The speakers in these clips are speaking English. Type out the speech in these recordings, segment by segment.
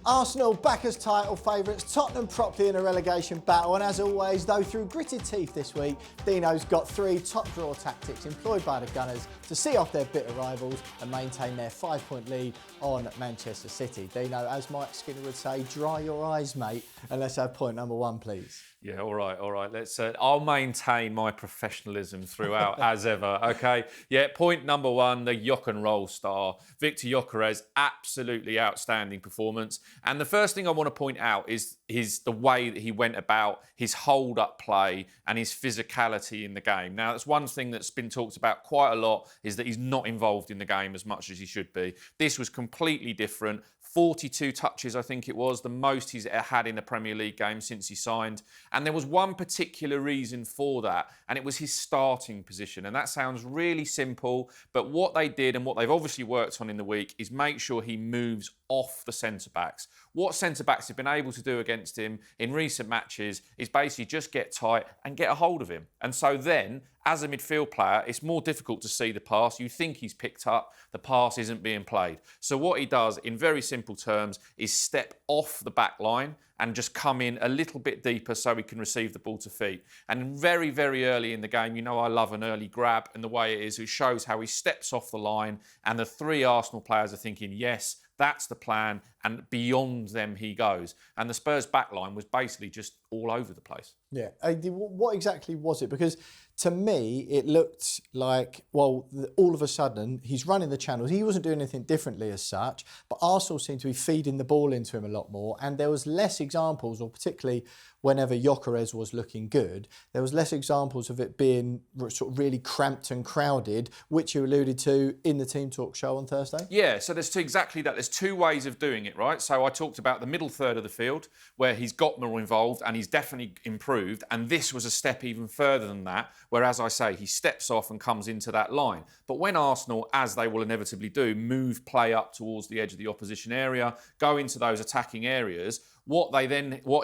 Arsenal back as title favourites, Tottenham properly in a relegation battle, and as always, though through gritted teeth this week, Dino's got three top draw tactics employed by the Gunners to see off their bitter rivals and maintain their 5-point lead on Manchester City. Dino, as Mike Skinner would say, dry your eyes, mate, and let's have point number one, please. Yeah, all right. Let's. I'll maintain my professionalism throughout, as ever. Okay. Yeah. Point number one: the Yock and Roll star, Viktor Gyokeres, absolutely outstanding performance. And the first thing I want to point out is the way that he went about his hold-up play and his physicality in the game. Now, that's one thing that's been talked about quite a lot, is that he's not involved in the game as much as he should be. This was completely different. 42 touches, I think it was, the most he's had in a Premier League game since he signed. And there was one particular reason for that, and it was his starting position. And that sounds really simple, but what they did and what they've obviously worked on in the week is make sure he moves off the centre-backs. What centre-backs have been able to do against him in recent matches is basically just get tight and get a hold of him. And so then, as a midfield player, it's more difficult to see the pass. You think he's picked up, the pass isn't being played. So what he does, in very simple terms, is step off the back line and just come in a little bit deeper so he can receive the ball to feet. And very, very early in the game, you know I love an early grab, and the way it is, it shows how he steps off the line, and the three Arsenal players are thinking, yes, that's the plan, and beyond them he goes. And the Spurs backline was basically just all over the place. Yeah. What exactly was it? Because to me, it looked like, well, all of a sudden, he's running the channels. He wasn't doing anything differently as such, but Arsenal seemed to be feeding the ball into him a lot more. And there was less examples, or particularly whenever Gyokeres was looking good, there was less examples of it being sort of really cramped and crowded, which you alluded to in the Team Talk show on Thursday. Yeah, so there's exactly that. There's two ways of doing it, right? So I talked about the middle third of the field, where he's got more involved and he's definitely improved. And this was a step even further than that, where, as I say, he steps off and comes into that line. But when Arsenal, as they will inevitably do, move play up towards the edge of the opposition area, go into those attacking areas, what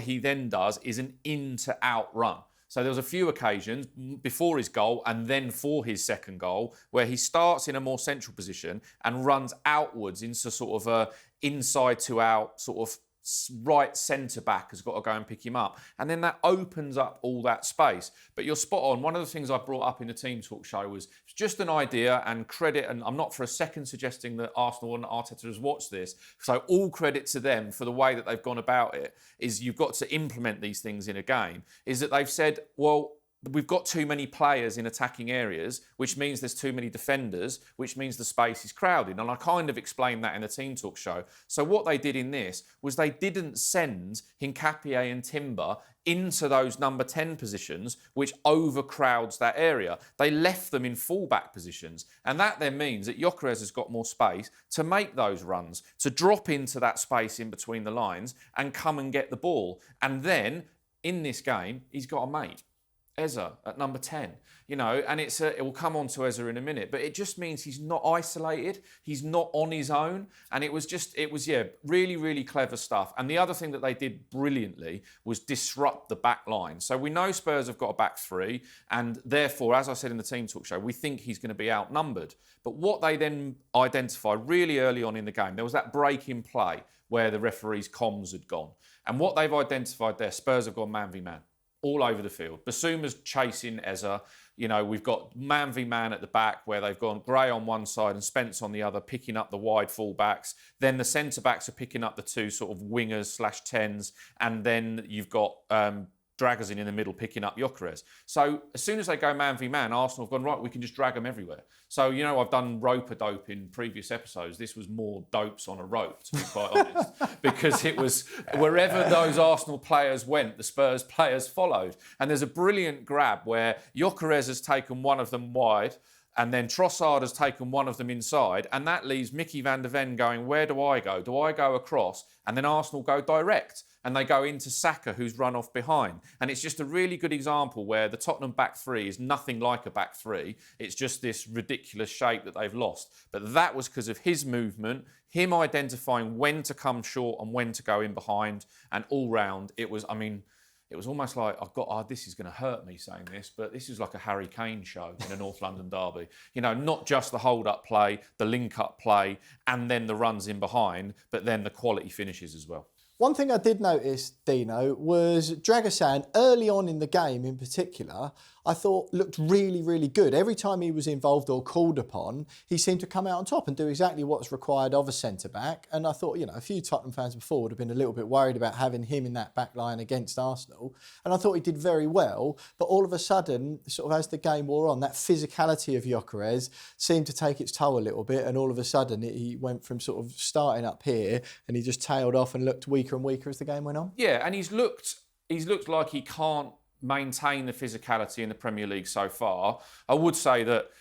he then does is an in-to-out run. So there was a few occasions before his goal and then for his second goal where he starts in a more central position and runs outwards into sort of a inside to out sort of right centre-back has got to go and pick him up. And then that opens up all that space. But you're spot on. One of the things I brought up in the Team Talk show was just an idea and credit, and I'm not for a second suggesting that Arsenal and Arteta has watched this, so all credit to them for the way that they've gone about it, is you've got to implement these things in a game, is that they've said, well, we've got too many players in attacking areas, which means there's too many defenders, which means the space is crowded. And I kind of explained that in the Team Talk show. So what they did in this was they didn't send Hincapié and Timber into those number 10 positions, which overcrowds that area. They left them in fullback positions. And that then means that Gyokeres has got more space to make those runs, to drop into that space in between the lines and come and get the ball. And then, in this game, he's got a mate, Eze at number 10, and it will come on to Eze in a minute, but it just means he's not isolated, he's not on his own, and it was really, really clever stuff. And the other thing that they did brilliantly was disrupt the back line. So we know Spurs have got a back three, and therefore, as I said in the Team Talk show, we think he's going to be outnumbered. But what they then identified really early on in the game, there was that break in play where the referee's comms had gone. And what they've identified there, Spurs have gone man v man all over the field. Basuma's chasing Eze. We've got man v man at the back where they've gone Gray on one side and Spence on the other, picking up the wide full-backs. Then the centre-backs are picking up the two sort of wingers/10s. And then you've got Draggers in the middle picking up Gyokeres. So as soon as they go man v man, Arsenal have gone, right, we can just drag them everywhere. So, I've done rope-a-dope in previous episodes. This was more dopes on a rope, to be quite honest, because it was wherever those Arsenal players went, the Spurs players followed. And there's a brilliant grab where Gyokeres has taken one of them wide, and then Trossard has taken one of them inside, and that leaves Mickey van der Ven going, where do I go? Do I go across? And then Arsenal go direct, and they go into Saka, who's run off behind. And it's just a really good example where the Tottenham back three is nothing like a back three. It's just this ridiculous shape that they've lost. But that was because of his movement, him identifying when to come short and when to go in behind, and all round, it was, it was almost like this is going to hurt me saying this, but this is like a Harry Kane show in a North London derby. You know, not just the hold-up play, the link-up play, and then the runs in behind, but then the quality finishes as well. One thing I did notice, Dino, was Dragosan early on in the game in particular, I thought looked really, really good. Every time he was involved or called upon, he seemed to come out on top and do exactly what's required of a centre-back. And I thought, you know, a few Tottenham fans before would have been a little bit worried about having him in that back line against Arsenal. And I thought he did very well. But all of a sudden, sort of as the game wore on, that physicality of Gyokeres seemed to take its toll a little bit. And all of a sudden, he went from sort of starting up here and he just tailed off and looked weaker and weaker as the game went on. Yeah, and he's looked like he can't maintain the physicality in the Premier League so far. I would say that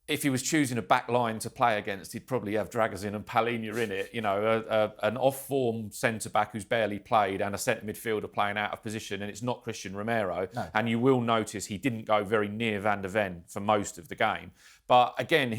if he was choosing a back line to play against, he'd probably have Dragosin and Palhinha in it. You know, an off-form centre-back who's barely played and a centre midfielder playing out of position, and it's not Christian Romero. No. And you will notice he didn't go very near Van der Ven for most of the game. But again,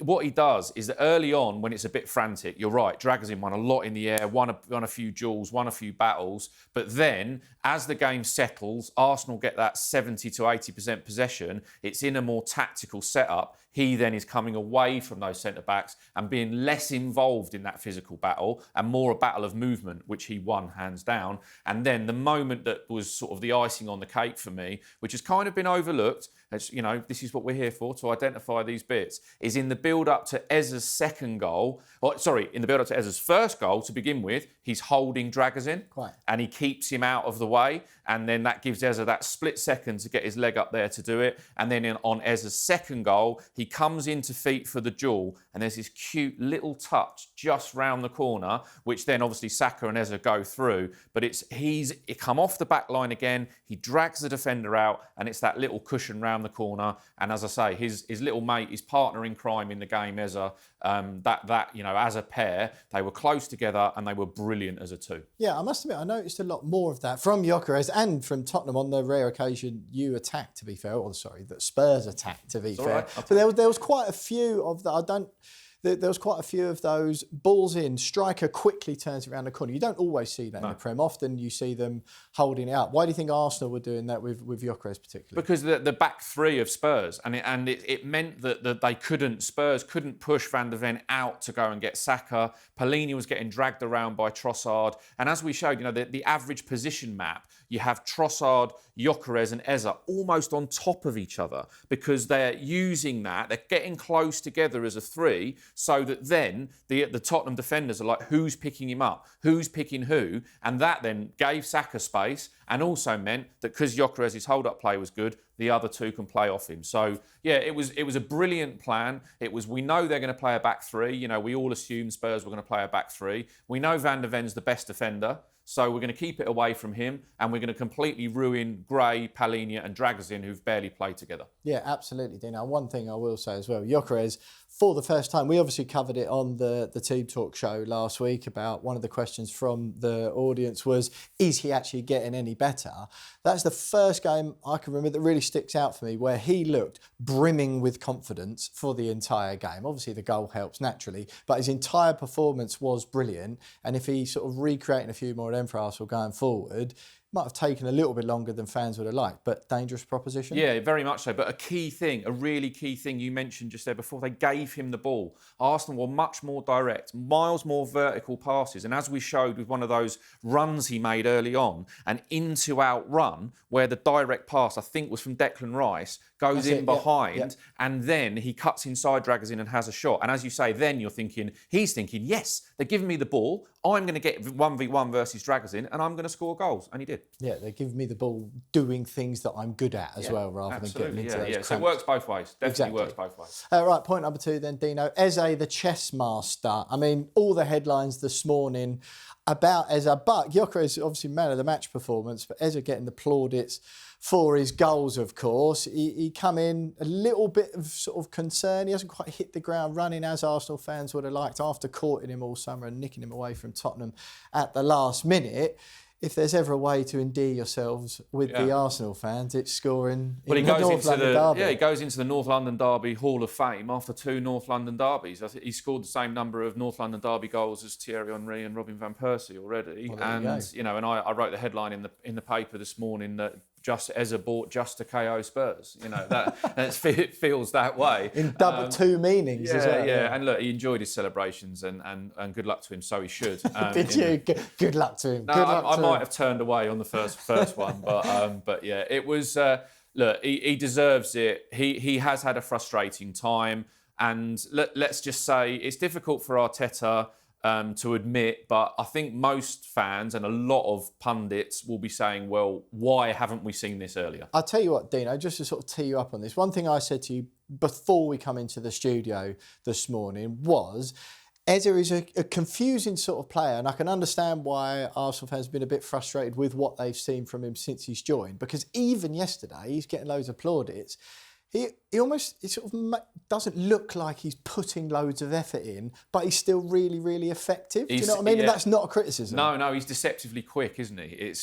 what he does is that early on, when it's a bit frantic, you're right, Dragosin won a lot in the air, won a few duels, won a few battles. But then, as the game settles, Arsenal get that 70 to 80% possession. It's in a more tactical setup. He then is coming away from those centre-backs and being less involved in that physical battle and more a battle of movement, which he won hands down. And then the moment that was sort of the icing on the cake for me, which has kind of been overlooked, as, you know, this is what we're here for, to identify these bits, is in the build-up to Eza's second goal, in the build-up to Eza's first goal, to begin with, he's holding Dragosin. Quite. And he keeps him out of the way, and then that gives Eza that split second to get his leg up there to do it. And then on Eza's second goal, he comes into feet for the duel, and there's this cute little touch just round the corner, which then obviously Saka and Eza go through. But he's come off the back line again, he drags the defender out, and it's that little cushion round the corner. And as I say, his little mate, his partner in crime in the game, Eza, you know, as a pair, they were close together and they were brilliant as a two. Yeah, I must admit, I noticed a lot more of that from Gyokeres and from Tottenham on the rare occasion you attacked, to be fair, that Spurs attacked, to be fair. Right. But there was quite a few of that. There was quite a few of those balls in, striker quickly turns around the corner. You don't always see that in the Prem. Often you see them holding it up. Why do you think Arsenal were doing that with Gyokeres particularly? Because the back three of Spurs, and it meant that Spurs couldn't push Van der Ven out to go and get Saka. Palhinha was getting dragged around by Trossard. And as we showed, you know, the average position map, you have Trossard, Gyokeres and Eza almost on top of each other because they're using that. They're getting close together as a three so that then the Tottenham defenders are like, who's picking him up? Who's picking who? And that then gave Saka space and also meant that because Gyokeres' hold-up play was good, the other two can play off him. So, yeah, it was a brilliant plan. We know they're going to play a back three. You know, we all assumed Spurs were going to play a back three. We know Van der Ven's the best defender. So we're going to keep it away from him and we're going to completely ruin Gray, Palhinha and Dragosin, who've barely played together. Yeah, absolutely, Dino. One thing I will say as well, Gyokeres, for the first time, we obviously covered it on the Team Talk show last week about one of the questions from the audience was, is he actually getting any better? That's the first game I can remember that really sticks out for me where he looked brimming with confidence for the entire game. Obviously the goal helps naturally, but his entire performance was brilliant. And if he's sort of recreating a few more of them for Arsenal going forward, might have taken a little bit longer than fans would have liked, but dangerous proposition. Yeah, very much so. But a really key thing you mentioned just there before, they gave him the ball. Arsenal were much more direct, miles more vertical passes. And as we showed with one of those runs he made early on, an into-out run where the direct pass, I think was from Declan Rice, goes in behind and then he cuts inside Dragosin and has a shot. And as you say, then he's thinking, yes, they're giving me the ball. I'm going to get 1v1 versus Dragosin and I'm going to score goals. And he did. Yeah, they're giving me the ball doing things that I'm good at as well, rather than getting into those cramps. So it works both ways. Definitely works both ways. Right, point number 2 then, Dino. Eze, the chess master. I mean, all the headlines this morning about Eze, but Gyokeres obviously man of the match performance, but Eze getting the plaudits for his goals, of course. He come in a little bit of sort of concern. He hasn't quite hit the ground running as Arsenal fans would have liked after courting him all summer and nicking him away from Tottenham at the last minute. if there's ever a way to endear yourselves with the Arsenal fans, it's scoring in the North London derby. Yeah, he goes into the North London Derby Hall of Fame after 2 North London derbies. I think he scored the same number of North London Derby goals as Thierry Henry and Robin van Persie already. Well, and I wrote the headline in the paper this morning that Eza bought just to KO Spurs. That it feels that way. In double two meanings as well. Yeah, and look, he enjoyed his celebrations and good luck to him, so he should. Did you? Good luck to him. No, I might have turned away on the first one, but yeah, it was. Look, he deserves it. He has had a frustrating time, and let's just say it's difficult for Arteta to admit, but I think most fans and a lot of pundits will be saying, well, why haven't we seen this earlier? I'll tell you what, Dino, just to sort of tee you up on this, one thing I said to you before we come into the studio this morning was Eza is a confusing sort of player, and I can understand why Arsenal fans have been a bit frustrated with what they've seen from him since he's joined, because even yesterday, he's getting loads of plaudits. He sort of doesn't look like he's putting loads of effort in, but he's still really, really effective. Do you know what I mean? Yeah. And that's not a criticism. No, he's deceptively quick, isn't he?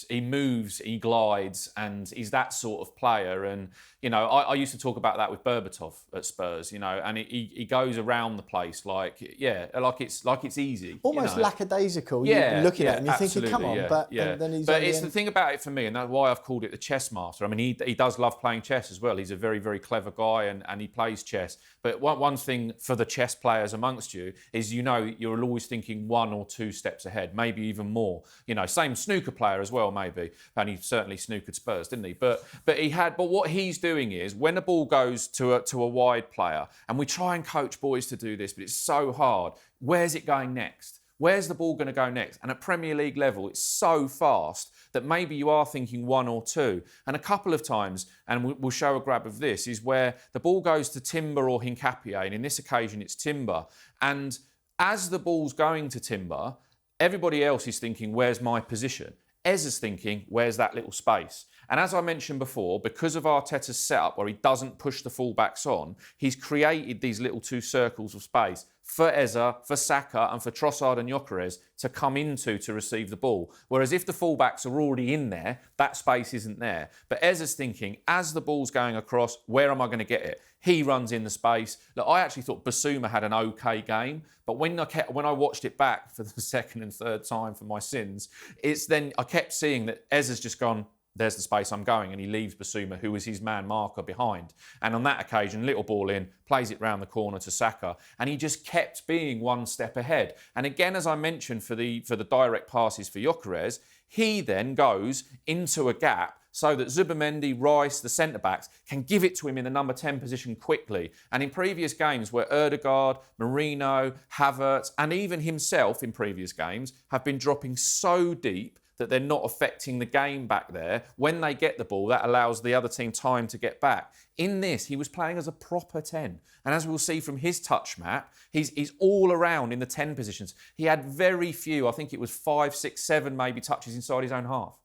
He moves, he glides, and he's that sort of player. And I used to talk about that with Berbatov at Spurs. And he goes around the place like it's easy. Almost lackadaisical. You're looking at him, you're thinking, come on, and then he's. But it's the thing about it for me, and that's why I've called it the chess master. I mean, he does love playing chess as well. He's a very, very clever guy, and he plays chess. But one thing for the chess players amongst you is, you're always thinking 1 or 2 steps ahead, maybe even more. Same snooker player as well, maybe. And he certainly snookered Spurs, didn't he? But what he's doing is, when the ball goes to a wide player, and we try and coach boys to do this, but it's so hard. Where's it going next? Where's the ball going to go next? And at Premier League level, it's so fast that maybe you are thinking 1 or 2. And a couple of times, and we'll show a grab of this, is where the ball goes to Timber or Hincapié, and in this occasion it's Timber. And as the ball's going to Timber, everybody else is thinking, where's my position? Eza's thinking, where's that little space? And as I mentioned before, because of Arteta's setup where he doesn't push the fullbacks on, he's created these little 2 circles of space for Eza, for Saka and for Trossard and Gyokeres to come into to receive the ball. Whereas if the fullbacks are already in there, that space isn't there. But Eza's thinking, as the ball's going across, where am I going to get it? He runs in the space. Look, I actually thought Basuma had an okay game, but when I watched it back for the second and third time for my sins, I kept seeing that Eza's just gone, there's the space I'm going, and he leaves Basuma, who was his man marker, behind. And on that occasion, little ball in, plays it round the corner to Saka, and he just kept being 1 step ahead. And again, as I mentioned, for the direct passes for Gyokeres, he then goes into a gap so that Zubimendi, Rice, the centre-backs, can give it to him in the number 10 position quickly. And in previous games where Ødegaard, Marino, Havertz, and even himself in previous games have been dropping so deep that they're not affecting the game back there. When they get the ball, that allows the other team time to get back. In this, he was playing as a proper 10. And as we'll see from his touch map, he's all around in the 10 positions. He had very few, I think it was 5, 6, 7 maybe touches inside his own half.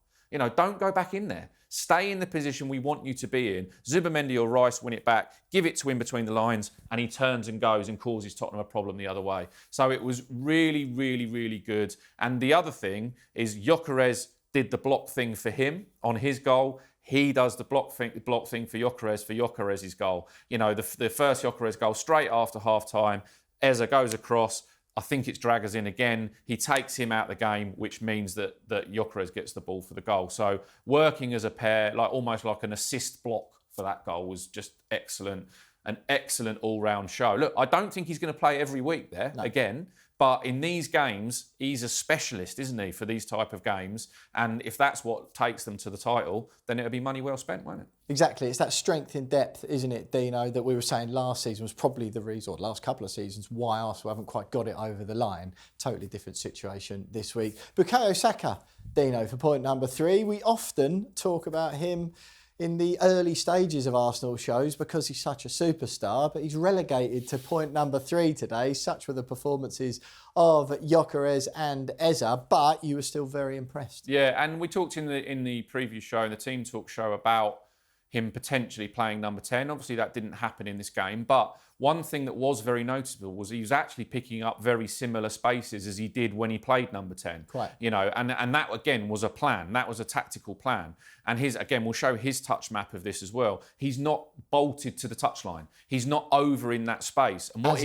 Don't go back in there. Stay in the position we want you to be in. Zubimendi or Rice win it back, give it to him between the lines, and he turns and goes and causes Tottenham a problem the other way. So it was really, really, really good. And the other thing is Gyokeres did the block thing for him on his goal. He does the block thing for Gyokeres' goal. The first Gyokeres goal straight after half-time, Eza goes across, I think it's Draggers in again. He takes him out the game, which means that Gyokeres gets the ball for the goal. So working as a pair, almost like an assist block for that goal, was just excellent. An excellent all-round show. Look, I don't think he's going to play every week there again, but in these games, he's a specialist, isn't he, for these type of games? And if that's what takes them to the title, then it'll be money well spent, won't it? Exactly. It's that strength in depth, isn't it, Dino, that we were saying last season was probably the reason, or last couple of seasons, why Arsenal haven't quite got it over the line. Totally different situation this week. Bukayo Saka, Dino, for point number 3. We often talk about him in the early stages of Arsenal shows because he's such a superstar, but he's relegated to point number 3 today. Such were the performances of Gyokeres and Eza, but you were still very impressed. Yeah, and we talked in the previous show, in the Team Talk show, about him potentially playing number 10. Obviously, that didn't happen in this game, but one thing that was very noticeable was he was actually picking up very similar spaces as he did when he played number 10. Quite. You know, and that again was a plan. That was a tactical plan. And we'll show his touch map of this as well. He's not bolted to the touchline. He's not over in that space. And as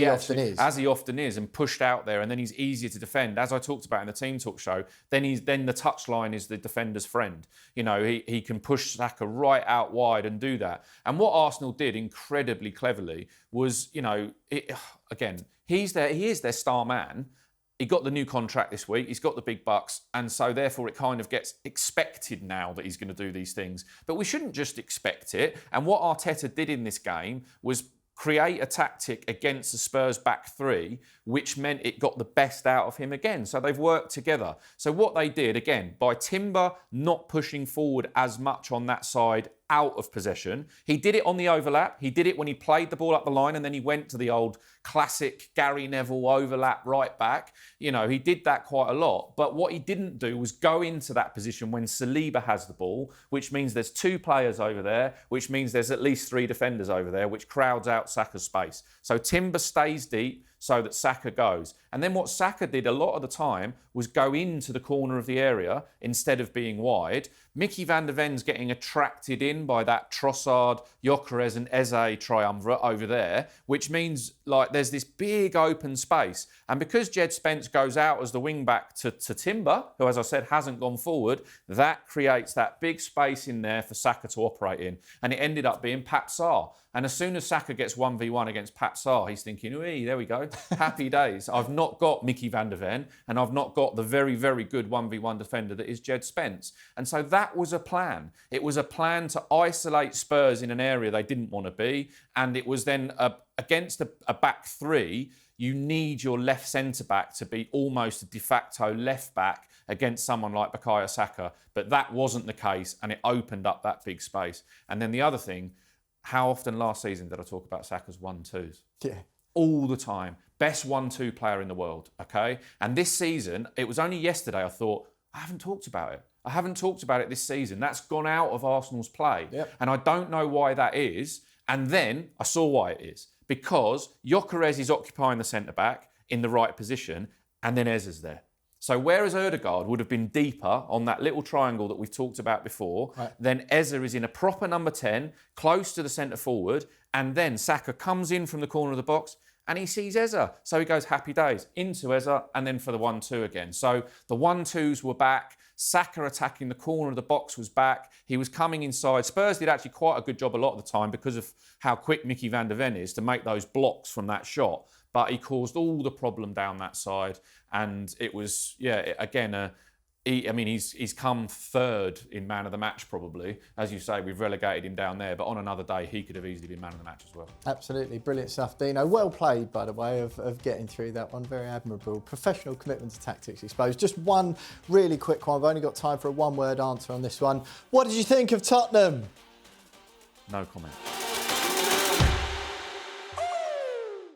he often is, and pushed out there, and then he's easier to defend. As I talked about in the Team Talk show, then the touchline is the defender's friend. You know, he can push Saka right out wide and do that. And what Arsenal did incredibly cleverly was, you know, he is their star man. He got the new contract this week. He's got the big bucks. And so therefore it kind of gets expected now that he's going to do these things. But we shouldn't just expect it. And what Arteta did in this game was create a tactic against the Spurs back three, which meant it got the best out of him again. So they've worked together. So what they did, again, by Timber not pushing forward as much on that side out of possession, he did it on the overlap. He did it when he played the ball up the line, and then he went to the old classic Gary Neville overlap right back. You know, he did that quite a lot. But what he didn't do was go into that position when Saliba has the ball, which means there's two players over there, which means there's at least three defenders over there, which crowds out Saka's space. So Timber stays deep so that Saka goes. And then what Saka did a lot of the time was go into the corner of the area instead of being wide. Mickey van der Ven's getting attracted in by that Trossard, Gyokeres and Eze triumvirate over there, which means like there's this big open space. And because Jed Spence goes out as the wing back to Timber, who, as I said, hasn't gone forward, that creates that big space in there for Saka to operate in. And it ended up being Pat Sarr. And as soon as Saka gets 1v1 against Pat Sarr, he's thinking, "Ooh, there we go, happy days. I've not got Mickey van der Ven, and I've not got the very, very good 1v1 defender that is Jed Spence." And so that was a plan. It was a plan to isolate Spurs in an area they didn't want to be. And it was then against a back three, you need your left centre-back to be almost a de facto left-back against someone like Bukayo Saka. But that wasn't the case, and it opened up that big space. And then the other thing, how often last season did I talk about Saka's 1-2s? Yeah. All the time. Best 1-2 player in the world, okay? And this season, it was only yesterday I thought, I haven't talked about it. I haven't talked about it this season. That's gone out of Arsenal's play. Yep. And I don't know why that is. And then I saw why it is. Because Gyokeres is occupying the centre-back in the right position, and then Eze's there. So whereas Ødegaard would have been deeper on that little triangle that we've talked about before, right, then Eze is in a proper number 10, close to the centre forward, and then Saka comes in from the corner of the box and he sees Eze. So he goes happy days into Eze and then for the 1-2 again. So the 1-2s were back. Saka attacking the corner of the box was back. He was coming inside. Spurs did actually quite a good job a lot of the time because of how quick Mickey van der Ven is to make those blocks from that shot. But he caused all the problem down that side. And it was, again, he's come third in man of the match probably. As you say, we've relegated him down there. But on another day, he could have easily been man of the match as well. Absolutely. Brilliant stuff, Dino. Well played, by the way, of getting through that one. Very admirable. Professional commitment to tactics exposed. Just one really quick one. I've only got time for a one-word answer on this one. What did you think of Tottenham? No comment.